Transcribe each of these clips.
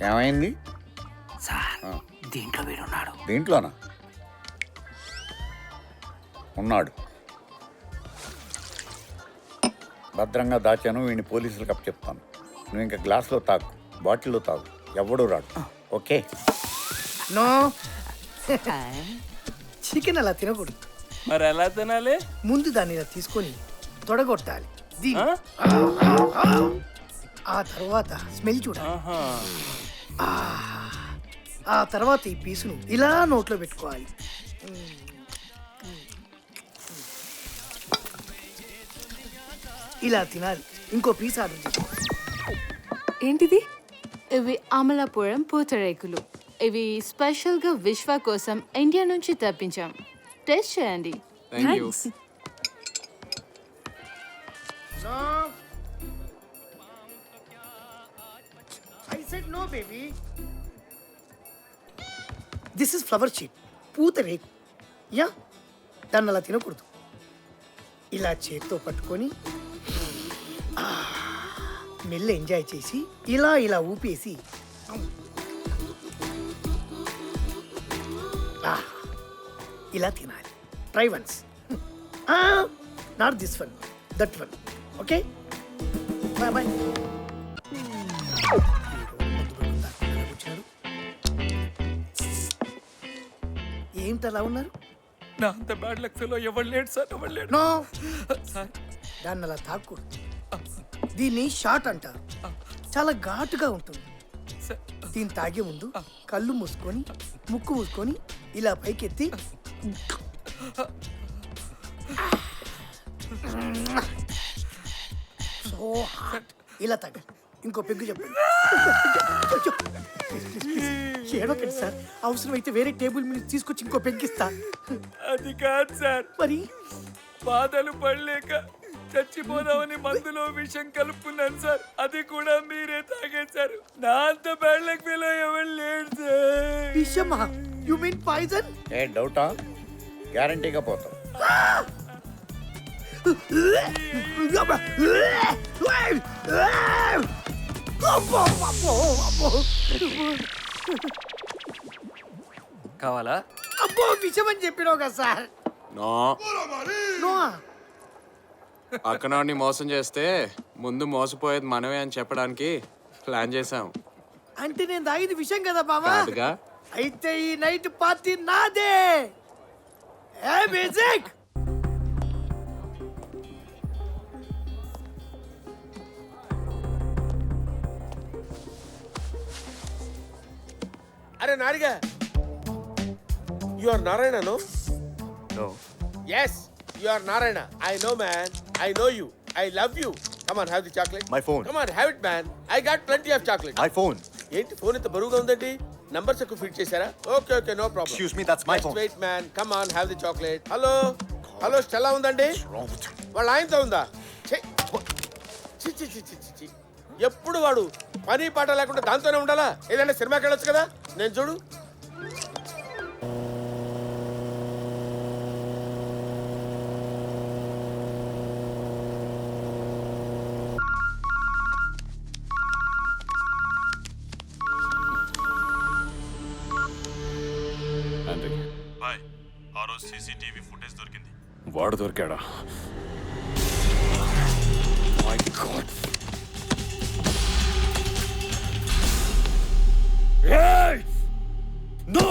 ఏమైంది? సార్ దీంట్లో వీడున్నాడు. దీంట్లోనా? ఉన్నాడు. భద్రంగా దాచాను. వీడిని పోలీసులకు అప్పచెప్తాను. నువ్వు ఇంకా గ్లాస్లో తాగు, బాటిల్లో తాగు, ఎవడూ రాడు. ఓకే? నో చికెన్ అలా తినకూడదు. మరి ఎలా తినాలి? ముందు దాన్ని ఇలా తీసుకొని తొడగొట్టాలి. దీన్ని ఆ తర్వాత స్మెల్ చూడాలి. ఆ తర్వాత ఈ పీసును ఇలా నోట్లో పెట్టుకోవాలి. ఇలా తినాలి. ఇంకో పీస్ ఆర్డర్ చేసుకో. ఏంటిది? ఇవి అమలాపురం పూతరేకులు. ఇవి స్పెషల్గా విశ్వ కోసం ఇండియా నుంచి తెప్పించాం. టేస్ట్ చేయండి. Thanks. I said no, baby. This is flower sheet. పూతరేకు. యా, దాన్ని అలా తినకూడదు. ఇలా చేత్తో పట్టుకొని మెల్ల ఎంజాయ్ చేసి ఇలా ఇలా ఊపేసి ఇలా తినాలి. Try once. Not this one, that one. Okay, bye bye. ఏంటి అలా ఉన్నారు? నా అంత బ్యాడ్ లక్ ఫెలో ఎవరు లేడు సార్, ఎవరు లేడు. నో సార్ దాన్ని అలా తాకూడదు. దీన్ని షాట్ అంటారు. చాలా ఘాటుగా ఉంటుంది. సార్ దీన్ని తాగే ముందు కళ్ళు మూసుకొని ముక్కు మూసుకొని ఇలా పైకెత్తి సో హాట్ ఇలా తాగాలి. ఇంకో పెగ్గు చెప్పండి. ఏడవకండి సార్, అవసరమైతే వేరే టేబుల్ మీద తీసుకొచ్చి ఇంకో పెగ్గిస్తా. అది కాదు సార్, మరి బాధలు పడలేక చచ్చిపోదామని మందులో విషం కలుపుకున్నాను సార్. అది కూడా మీరే తాగేశారు. నా అంత బ్యాడ్ లక్ ఫెలో ఎవరు లేడు సార్. విషమా? You mean poison? ఏ డౌటా? గ్యారంటీగా పోతావు. కావాలా? అబ్బో, విషమని చెప్పినావు కదా సార్. నో, నో పక్కనోడిని మోసం చేస్తే ముందు మోసపోయేది మనమే అని చెప్పడానికి ప్లాన్ చేశాం. అంటే నేను తాగింది విషయం కదా బావా? కాదుగా. అయితే ఈ నైట్ పార్టీ నాదే. ఏ మ్యూజిక్! అరే నారిగా, you are Narayana? No no. yes you are Narayana. I know, man. I know you. I love you. Come on, have the chocolate. My phone. Come on, have it, man. I got plenty of chocolate. My phone. ఏంటి phone ఇంత బరువుగా ఉందండి? Numbers ఎక్కువ fit చేశారా? Okay okay, no problem. Excuse me, that's my phone. Wait man, come on, have the chocolate. Hello hello, Stella ఉందండి? వాళ్ళ ఆయనతో ఉందా? ఛీ, ఛీ, ఛీ, ఛీ, ఛీ, ఛీ, ఛీ. ఎప్పుడు వాడు పని పాట లేకుండా దాంతోనే ఉండాలా? ఏదైనా సినిమాకి వెళ్ళొచ్చు కదా. నేను చూడు. బాయ్, ఆ రోజు సీసీటీవీ ఫుటేజ్ దొరికింది. వాడు దొరికాడా? My god. ఏయ్! నో!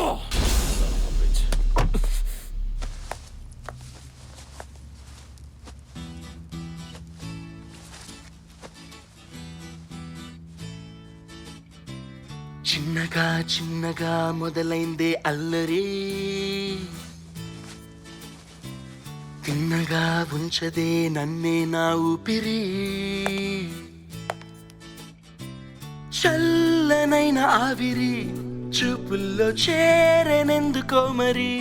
చిన్నగా చిన్నగా మొదలైందే అల్లరి, తిన్నగా ఉంచదే నన్నే నా ఊపిరి, చల్లనైన ఆవిరి చూపుల్లో చేరనెందుకో మరి.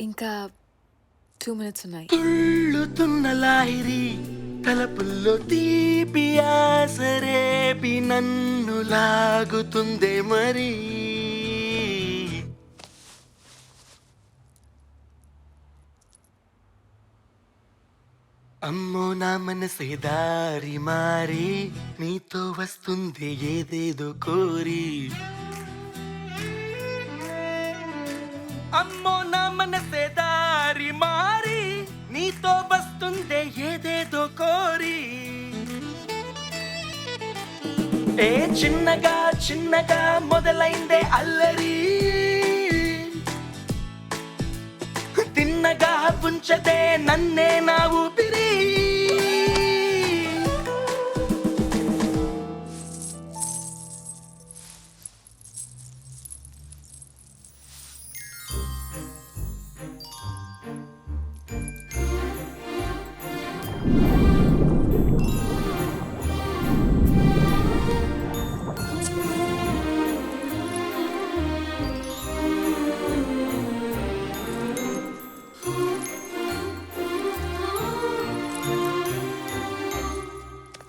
ఇంకా 2 minutes ఉన్నాయి. తుళ్ళుతున్న లాహిరి తలపుల్లో తీపి ఆసరేపి నన్ను లాగుతుందే మరి. అమ్మో నా మనసే దారి మారి నీతో వస్తుంది ఏదేదో కోరి. అమ్మో నా మనసే దారి మారి నీతో వస్తుంది ఏదేదో కోరి. ఏ చిన్నగా చిన్నగా మొదలైందే అల్లరి, తిన్నగా ఉంచదే నన్నే నా ఊపిరి.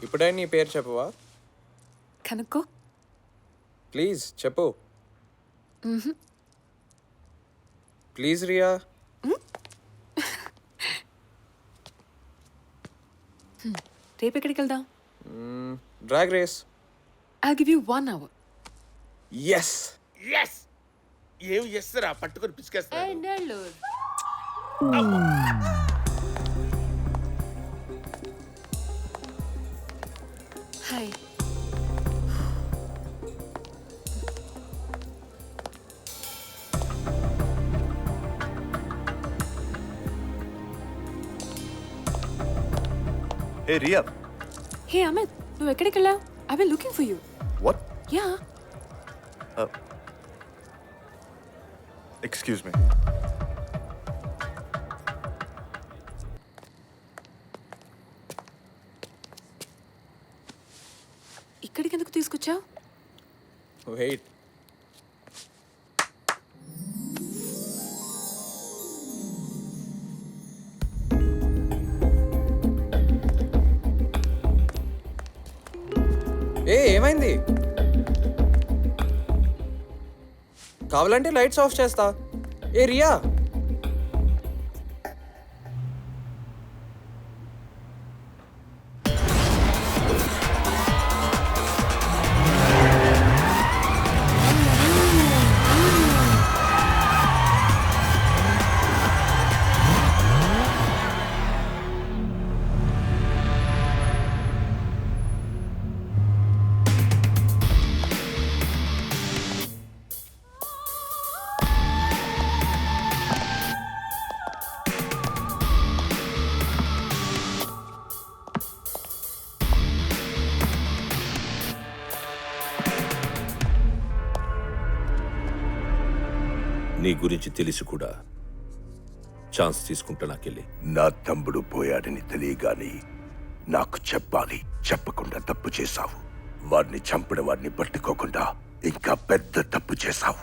ఇప్పుడే నీ పేరు చెప్పవా? కనుక్కో. ప్లీజ్ చెప్పు. ప్లీజ్ రియా. రేపు ఎక్కడికి వెళ్దాం? Drag race. I'll give you 1 hour. Yes. Yes ఏం చేస్తారా పట్టుకొని పిసికేస్తా. Nellore. Hi. Hey, Ria. Hey Amit, నువ్వు ఎక్కడికి వెళ్ళావు? I been looking for you. What? Yeah. Excuse me. ఇక్కడికి ఎందుకు తీసుకొచ్చావు? వెయిట్. ఏమైంది? కావాలంటే లైట్స్ ఆఫ్ చేస్తా. ఏ రియా, నీ గురించి తెలిసి కూడా ఛాన్స్ తీసుకుంటా నాకెళ్ళి. నా తమ్ముడు పోయాడని తెలియగాని నాకు చెప్పాలి. చెప్పకుండా తప్పు చేశావు. వాడిని చంపిన వాడిని పట్టుకోకుండా ఇంకా పెద్ద తప్పు చేశావు.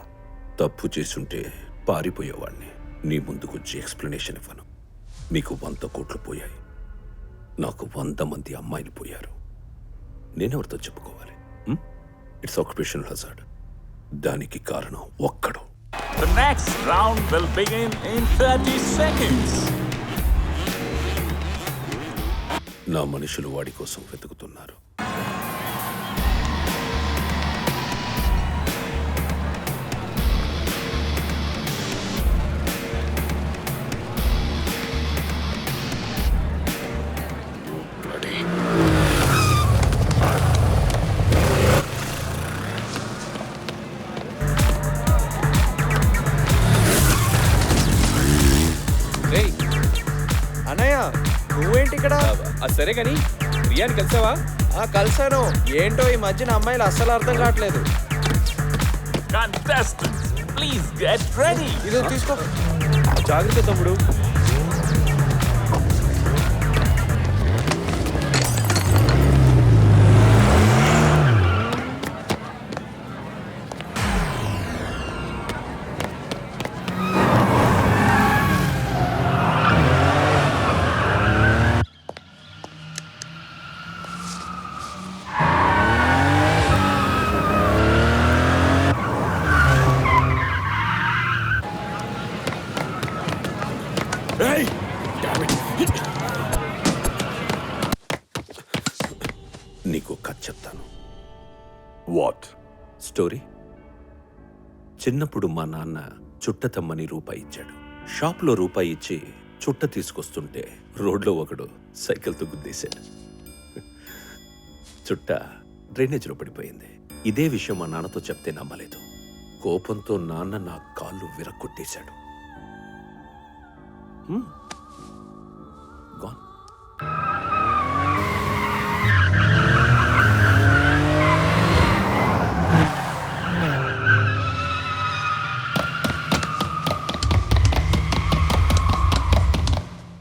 తప్పు చేసుంటే పారిపోయేవాడిని. నీ ముందుకొచ్చి ఎక్స్ప్లెనేషన్ ఇవ్వను. మీకు 100 కోట్లు పోయాయి, నాకు 100 మంది అమ్మాయిలు పోయారు. నేనెవరితో చెప్పుకోవాలి? It's occupational hazard. దానికి కారణం ఒక్కడు. The next round will begin in 30 seconds. నా మనుషులు వాడి కోసం వెతుకుతున్నారు. అన్నయ్య నువ్వేంటి ఇక్కడ? సరే కానీ రియాని కలిసావా? కలిసాను. ఏంటో ఈ మధ్యన అమ్మాయిలు అస్సలు అర్థం కావట్లేదు. Contestants, please get ready. ఇదో తీసుకో. జాగ్రత్త తమ్ముడు. Hey! Damn it! నీకు కథ చెప్తాను. What story? చిన్నప్పుడు మా నాన్న చుట్ట తమ్మని రూపాయి ఇచ్చాడు. షాప్లో రూపాయి ఇచ్చి చుట్ట తీసుకొస్తుంటే రోడ్లో ఒకడు సైకిల్తో గుద్దేశాడు. చుట్ట డ్రైనేజ్లో పడిపోయింది. ఇదే విషయం మా నాన్నతో చెప్తే నమ్మలేదు. కోపంతో నాన్న నా కాళ్ళు విరక్కొట్టేశాడు. గాన్.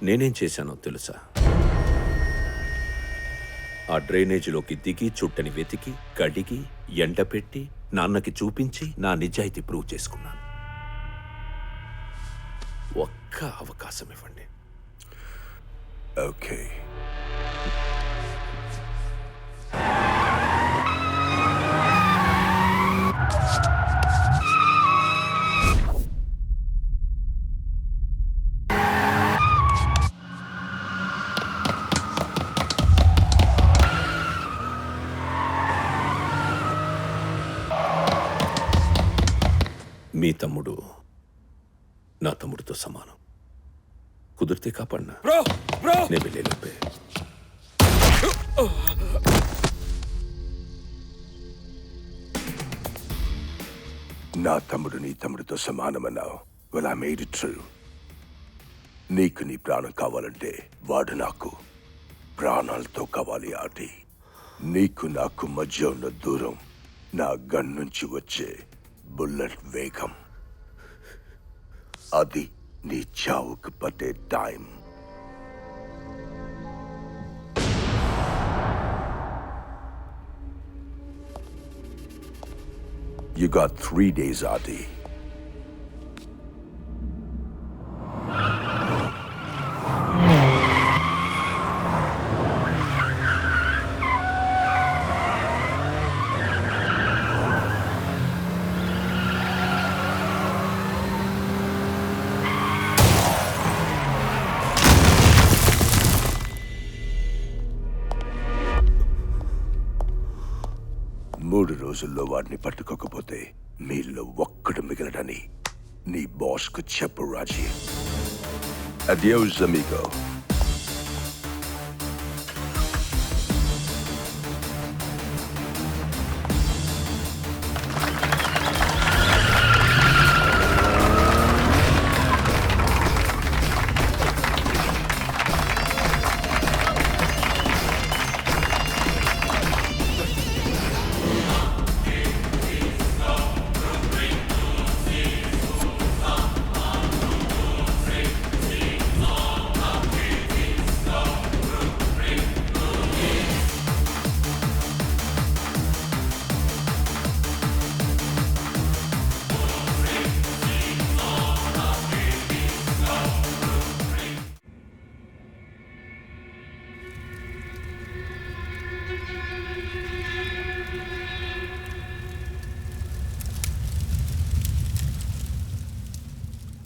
నేనేం చేశానో తెలుసా? ఆ డ్రైనేజీలోకి దిగి చుట్టని వెతికి కడిగి ఎండపెట్టి నాన్నకి చూపించి నా నిజాయితీ ప్రూవ్ చేసుకున్నాను. ఒక్క అవకాశం ఇవ్వండి. ఓకే. మీ తమ్ముడు నా తమ్ముడితో సమానం. కుదిరితే కాపాడినా నేను వెళ్ళేలోపే. నా తమ్ముడు నీ తమ్ముడితో సమానమన్నావు. Well, I made it true. నీకు నీ ప్రాణం కావాలంటే వాడు నాకు ప్రాణాలతో కావాలి. ఆడి నీకు నాకు మధ్య ఉన్న దూరం నా గన్ నుంచి వచ్చే బుల్లెట్ వేగం. అది నీ చావుకు పట్టే time. You got 3 days, Adi. మూడు రోజుల్లో వాడిని పట్టుకోకపోతే మీలో ఒక్కడు మిగలడని నీ బాస్కు చెప్పు రాజీవ్. Adios, amigo.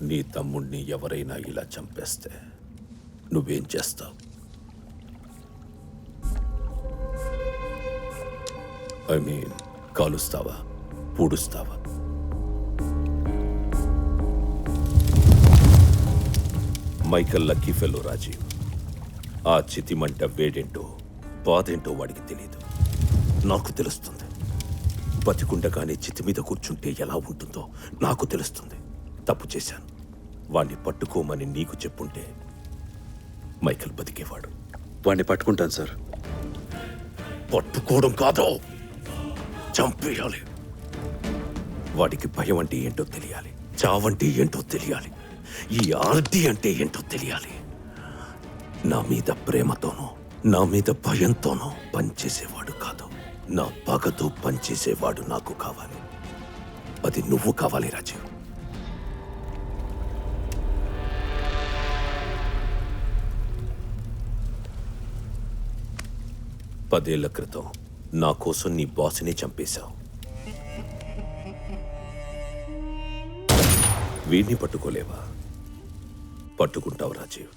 నీ తమ్ముణ్ణి ఎవరైనా ఇలా చంపేస్తే నువ్వేం చేస్తావు? ఐ మీన్, కాలుస్తావా, పూడుస్తావా? Michael lucky fellow Rajiv. ఆ చితిమంట వేడేంటో బాధేంటో వాడికి తెలీదు. నాకు తెలుస్తుంది. బతికుండగానే చితి మీద కూర్చుంటే ఎలా ఉంటుందో నాకు తెలుస్తుంది. తప్పు చేశాను. వాణ్ణి పట్టుకోమని నీకు చెప్పుంటే మైకల్ బతికేవాడు. వాడిని పట్టుకుంటాను సార్. పట్టుకోవడం కాదు, చంపేయాలి. వాడికి భయం అంటే ఏంటో తెలియాలి, చావంటే ఏంటో తెలియాలి, ఈ ఆర్డి అంటే ఏంటో తెలియాలి. నా మీద ప్రేమతోనో నా మీద భయంతోనో పనిచేసేవాడు కాదు, నా పగతో పనిచేసేవాడు నాకు కావాలి. అది నువ్వు కావాలి రాజీవ్. పదేళ్ల క్రితం నా కోసం నీ బాస్ని చంపేశావు. వీడిని పట్టుకోలేవా? పట్టుకుంటావు రాజీవ్.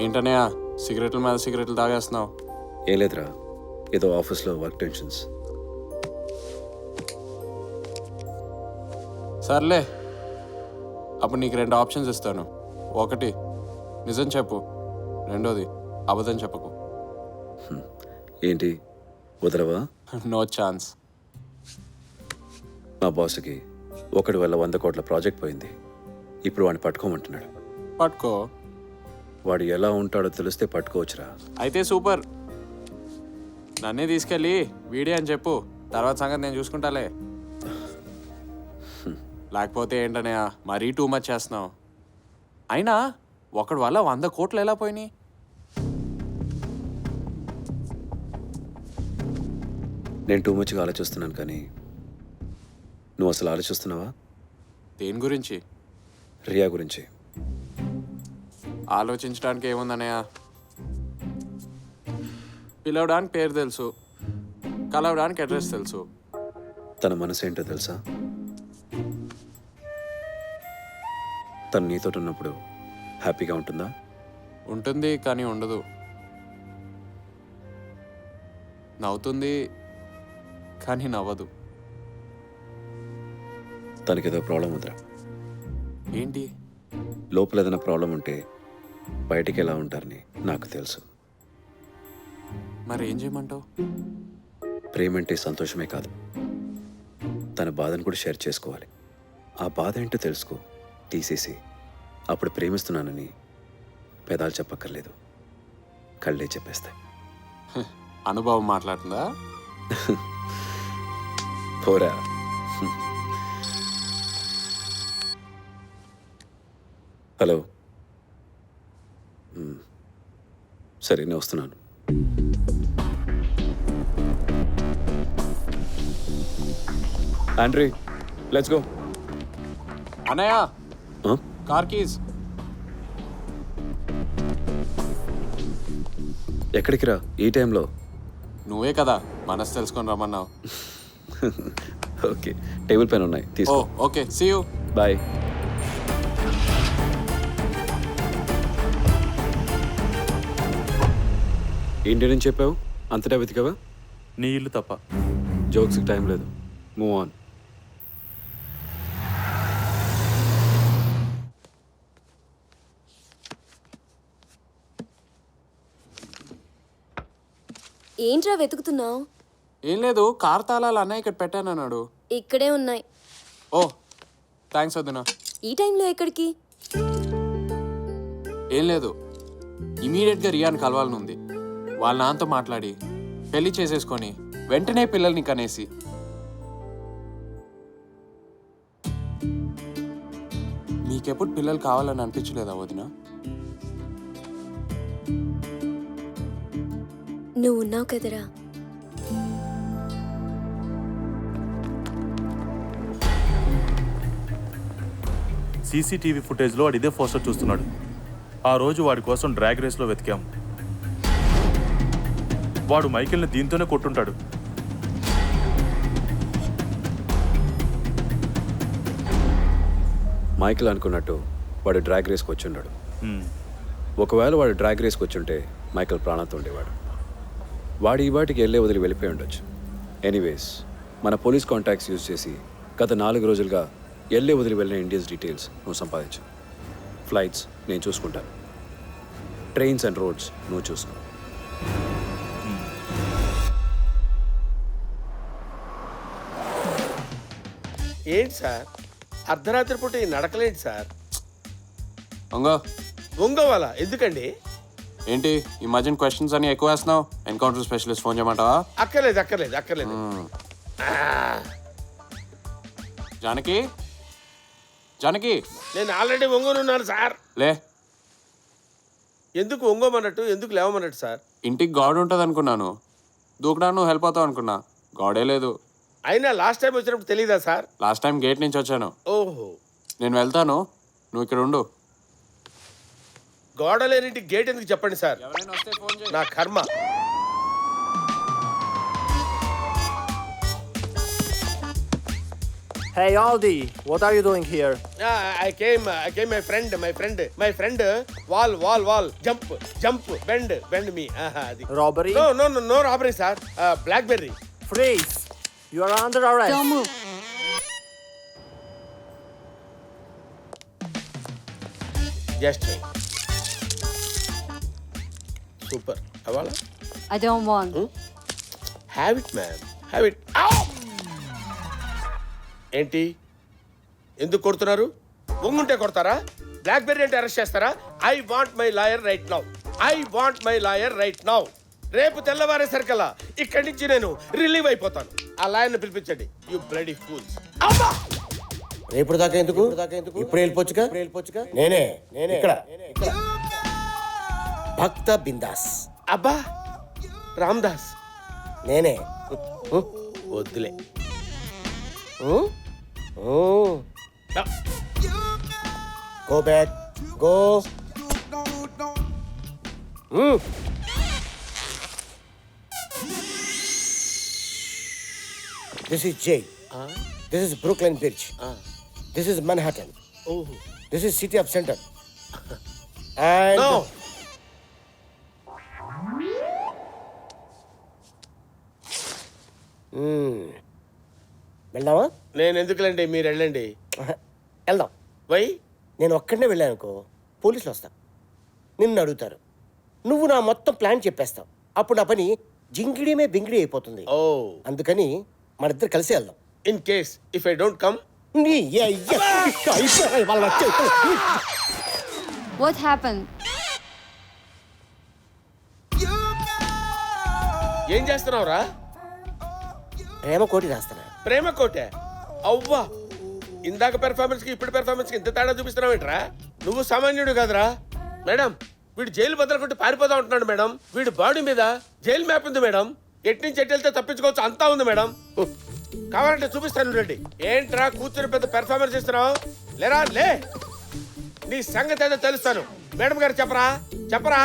ఏంటనయ్యా సిగరెట్ల మీద సిగరెట్లు తాగేస్తున్నావు? ఏం లేదురా, ఏదో ఆఫీస్లో వర్క్ టెన్షన్స్. సర్లే, అప్పుడు నీకు 2 ఆప్షన్స్ ఇస్తాను. ఒకటి నిజం చెప్పు, రెండోది అబద్ధం చెప్పకు. ఏంటి వదలవా? No chance. మా బాస్కి ఒకటి వల్ల 100 కోట్ల ప్రాజెక్ట్ పోయింది. ఇప్పుడు వాడిని పట్టుకోమంటున్నాడు. పట్టుకో. వాడు ఎలా ఉంటాడో తెలిస్తే పట్టుకోవచ్చురా. అయితే సూపర్, నన్నే తీసుకెళ్ళి వీడియో అని చెప్పు, తర్వాత సంగతి నేను చూసుకుంటాలే. లేకపోతే ఏంటనయ్య, మరీ టూ మచ్ చేస్తున్నావు. అయినా ఒకడి వల్ల 100 కోట్లు ఎలా పోయినాయి? నేను టూ మచ్గా ఆలోచిస్తున్నాను, కానీ నువ్వు అసలు ఆలోచిస్తున్నావా? దేని గురించి? రియా గురించి. ఆలోచించడానికి ఏముందనయ్య, పిలవడానికి పేరు తెలుసు, కలవడానికి అడ్రస్ తెలుసు. తన మనసు ఏంటో తెలుసా? తను నీతో ఉన్నప్పుడు హ్యాపీగా ఉంటుందా? ఉంటుంది, కానీ ఉండదు. నవ్వుతుంది, కానీ నవ్వదు. తనకేదో ప్రాబ్లం ఉందిరా. ఏంటి? లోపల ఏదైనా ప్రాబ్లం ఉంటే బయటికి ఎలా ఉంటారని నాకు తెలుసు. మరి ఏం చేయమంటావు? ప్రేమంటే సంతోషమే కాదు, తన బాధను కూడా షేర్ చేసుకోవాలి. ఆ బాధ ఏంటో తెలుసుకో, తీసేసి అప్పుడు ప్రేమిస్తున్నానని పెదాలు చెప్పక్కర్లేదు, కళ్ళే చెప్పేస్తాయి. అనుభవం మాట్లాడుతుందా? పోరా. హలో. సరే, నేను వస్తున్నాను. Andre, let's go. అన్నయ్య, కార్ కీస్. ఎక్కడికి రా ఈ టైంలో? నువ్వే కదా మనసు తెలుసుకొని రమ్మన్నావు. ఓకే, టేబుల్ పైన ఉన్నాయి, తీసుకో. Okay, see you. బాయ్. ఏంటి అని చెప్పావు? అంతటా వెతికావా? నీ ఇల్లు తప్ప. జోక్స్కి టైం లేదు, మూవ్ ఆన్. ఏంట్రా వెతుకుతున్నావు? ఏం లేదు, కార్ తాళాలు అన్నయ్య ఇక్కడ పెట్టానన్నాడు. ఇక్కడే ఉన్నాయి. ఓ థ్యాంక్స్ వదినా. ఈ టైంలో ఎక్కడికి? ఏం లేదు, ఇమీడియట్గా రియాని కలవాలని ఉంది. వాళ్ళ నాన్నతో మాట్లాడి పెళ్లి చేసేసుకొని వెంటనే పిల్లల్ని కనేసి. నీకెప్పుడు పిల్లలు కావాలని అనిపించలేదా వదినా? నువ్వు ఉన్నావు కదరా. సీసీటీవీ ఫుటేజ్లో వాడు ఇదే పోస్టర్ చూస్తున్నాడు. ఆ రోజు వాడి కోసం డ్రాగ్ రేస్లో వెతికాం. వాడు మైకేల్ని దీంతోనే కొట్టుంటాడు. మైకిల్ అనుకున్నట్టు వాడు డ్రాగ్ రేస్కి వచ్చి ఉన్నాడు. ఒకవేళ వాడు డ్రాగ్ రేస్కి వచ్చి ఉంటే మైకిల్ ప్రాణంతో ఉండేవాడు. వాడు ఈ వాటికి వెళ్ళే వదిలి వెళ్ళిపోయి ఉండొచ్చు. ఎనీవేస్, మన పోలీస్ కాంటాక్ట్స్ యూజ్ చేసి గత 4 రోజులుగా వెళ్ళే వదిలి వెళ్ళిన ఇండియన్స్ డీటెయిల్స్ నువ్వు సంపాదించు. ఫ్లైట్స్ నేను చూసుకుంటాను, ట్రైన్స్ అండ్ రోడ్స్ నువ్వు చూసుకో. ఏంటి సార్ అర్ధరాత్రి పూట ఈ నడకలేంటి సార్? ఒంగోవాల ఎందుకండి? ఏంటి ఈ మధ్యన క్వశ్చన్స్ అని ఎక్కువ వేస్తున్నావు? ఎన్కౌంటర్ స్పెషలిస్ట్ ఫోన్ చేయమంటావా? అక్కర్లేదు అక్కర్లేదు అక్కర్లేదు. జానకి, జానకి, నేను ఆల్రెడీ ఒంగోనున్నాను సార్. లే. ఎందుకు ఒంగోమన్నట్టు, ఎందుకు లేవమన్నట్టు సార్? ఇంటికి గాడ్ ఉంటుంది అనుకున్నాను, దూకడానికి నువ్వు హెల్ప్ అవుతావు అనుకున్నా. గాడే లేదు. అయినా లాస్ట్ టైం వచ్చినప్పుడు తెలీదా సార్? లాస్ట్ టైం గేట్ నుంచి వచ్చాను. ఓహో, నేను వెళ్తాను, నువ్వు ఇక్కడ ఉండు. గోడ లేనింటి గేట్ ఎందుకు చెప్పండి సార్, నా కర్మ. Hey Aldi, what are you doing here? I came my friend wall jump bend me అది Robbery? no robbery sir, blackberry. Freeze! You are under arrest. Don't move. Just wait. Super. అవాలా I don't want. Have it ma'am, have it. ఏంటి ఎందుకు కొడుతున్నారు? ఒంగుంటే కొడతారా? Blackberry అంటే arrest చేస్తారా? I want my lawyer right now. రేపు తెల్లవారేసరికల్లా ఇక్కడి నుంచి నేను రిలీవ్ అయిపోతాను. ఆ లాయర్ని పిలిపించండి. You bloody fools. రేపు దాకా ఎందుకు? ఇప్పుడు వెళ్ళిపోవచ్చుగా. నేనే ఇక్కడ భక్త బిందాస్. అబ్బా రామ్దాస్. నేనే. వద్దులే. Go back. Go. This is jail. This is Brooklyn Bridge. This is Manhattan. Oh. This is city of center. And No. వెళ్దామా? నేను ఎందుకులేండి, మీరు వెళ్ళండి. వెళ్దాం. వై? నేను ఒక్కడనే వెళ్ళానుకో పోలీసులు వస్తా, నిన్ను అడుగుతారు, నువ్వు నా మొత్తం ప్లాన్ చెప్పేస్తావు. అప్పుడు నా పని జింగిడిమే బింగిడి అయిపోతుంది. ఓ, అందుకని మన ఇద్దరు కలిసి వెళ్దాం. In case if I don't come. What happened? ఏం చేస్తున్నావురా? ప్రేమ కోటి రాస్తానా? ప్రేమ కోటే? అవ్వా, ఇందాక పెర్ఫార్మెన్స్ కి ఇప్పుడు పెర్ఫార్మెన్స్ కి ఇంత తేడా చూపిస్తున్నావేంట్రా? నువ్వు సామాన్యుడు కాదురా మేడం. వీడు జైలు బద్దలుకుంటే పారిపోతా ఉంటున్నాడు మేడం. వీడు బాడీ మీద జైలు మ్యాప్ ఉంది మేడం. ఎటు నుంచి ఎటు వెళ్తే తప్పించుకోవచ్చు అంతా ఉంది మేడం. కావాలంటే చూపిస్తాను రండి. ఏంట్రా కూర్చుని పెద్ద పెర్ఫార్మెన్స్ ఇస్తున్నావు? లేరా లే, నీ సంగతి ఏదో తెలుస్తాను. మేడం గారు చెప్పరా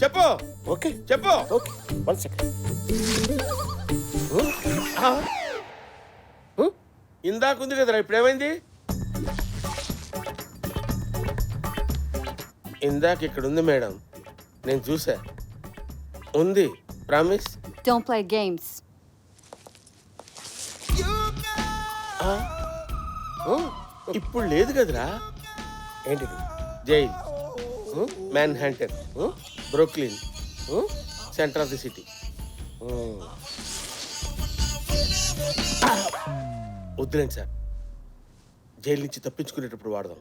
చెప్పు. ఓకే చెప్పు. Okay, 1 second. ఇందాక ఉంది కదరా, ఇప్పుడు ఏమైంది? ఇందాక ఇక్కడ ఉంది మేడం, నేను చూసా. ఉంది, ప్రామిస్. Don't play games. ఇప్పుడు లేదు కదరా. ఏంటిది? Jail, Manhattan, Brooklyn, centre of the city. వద్దులేండి సార్, జైలు నుంచి తప్పించుకునేటప్పుడు వాడదాం.